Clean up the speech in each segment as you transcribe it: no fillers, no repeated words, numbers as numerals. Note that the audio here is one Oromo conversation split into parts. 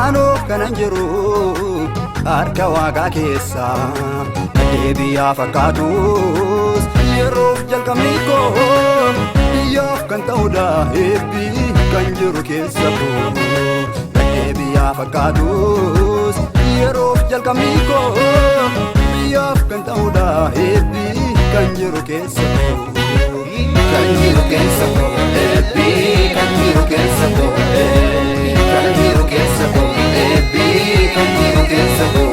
anoo kanan jiru harka Waaqaa keessa deebi'aa fakkaatus yeroof jalqabni koo biyyaaf kan ta'udha eebbi kan jiru keessa koo deebi'aa fakkaatus yeroof jalqabni koo biyyaaf kan ta'udha eebbi kan jiru keessa koo kan jiru keessa koo eebbi kan jiru keessa koo kan jiru keessa koo eebbi kan jiru keessa koo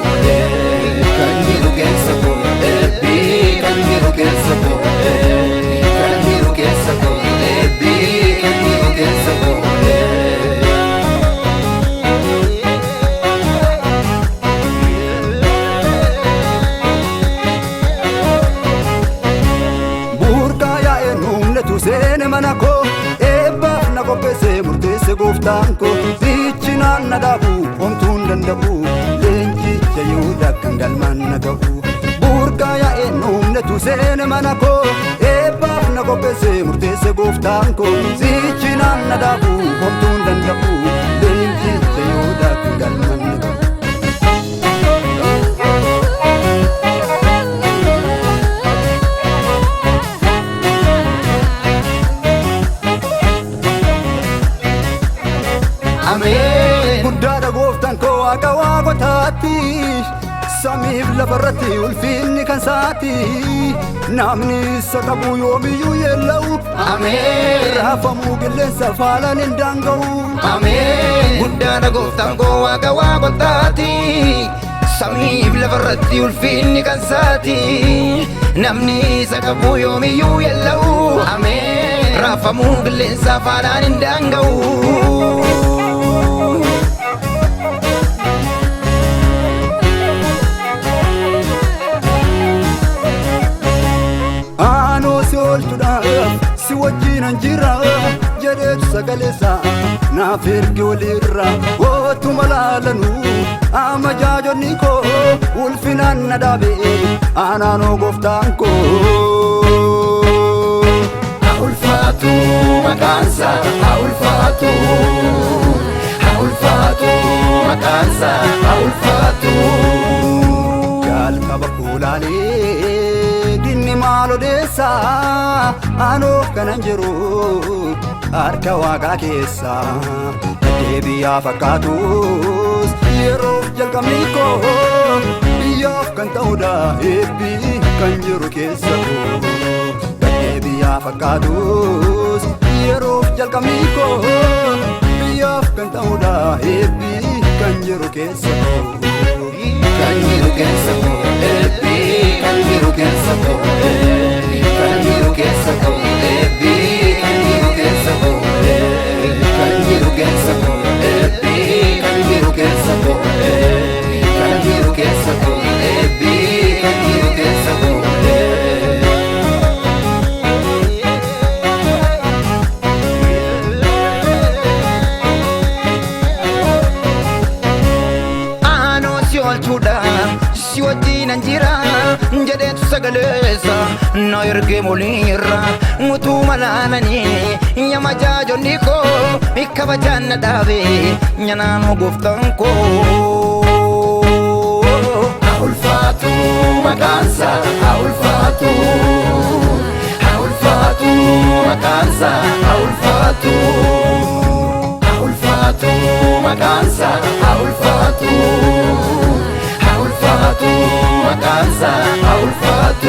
kan jiru keessa koo eebbi kan jiru keessa koo kan jiru keessa koo eebbi kan jiru keessa koo Seene mana koo eebbaaf na qopheesse murteesse gooftaan koo fichinaan na dhaabu homtuun danda'u leenjicha Yihuudaa kan galmaan na ga'u burqaa yaa'ee nuumnetu seene mana koo eebbaaf na qopheesse murteesse gooftaan koo fichinaan na dhaabu homtuun danda'u leenjicha Yihuudaa kan galmaan na ga'u. Guddaadha gooftaan koo waaqa waaqotaatti samiif lafarratti ulfinni kan isaati namni isa qabu yoomiyyuu yeella'u raafamuu qilleensa faalaan hin daanga'u. Guddaadha gooftaan koo waaqa waaqotaatti samiif lafarratti ulfinni kan isaati namni isa qabu yoomiyyuu yeella'u raafamuu qilleensa faalaan hin daanga'u. Si wajjinan jira jedheetu sagaleessa naaf erge walirra ootuma laalanu amajaajonni koo ulfinaan na dhaabe anaanoo gooftaan koo. Haa ulfaatu maqaansa haa ulfaatu haa ulfaatu maqaansa haa ulfaatu. Jalqaba kuulaalee dinni maal odeessa anoo kanan jiru harka Waaqaa keessa deebi'aa fakkaatus yeroof jalqabni koo biyyaaf kan ta'udha eebbi kan jiru keessa koo deebi'aa fakkaatus yeroof jalqabni koo biyyaaf kan ta'udha eebbi kan jiru keessa koo kan jiru keessa koo eebbi kan jiru keessa koo kan jiru keessa koo eebbi kan jiru keessa koo kan jiru keessa koo eebbi kan jiru keessa koo kan jiru keessa koo eebbi kan jiru keessa koo. Aanoo si oolchuudha si wajjinan jira jedheetu sagaleessa na erge mul'irra utuu malaalanii amajaajonni koo kabajaan na dhaabe naanoo gooftaan koo. Haa ulfaatu maqaansa haa ulfaatu haa ulfaatu maqaansa haa ulfaatu haa ulfaatu maqaansa haa ulfaatu haa ulfaatu maqaansa haa ulfaatu.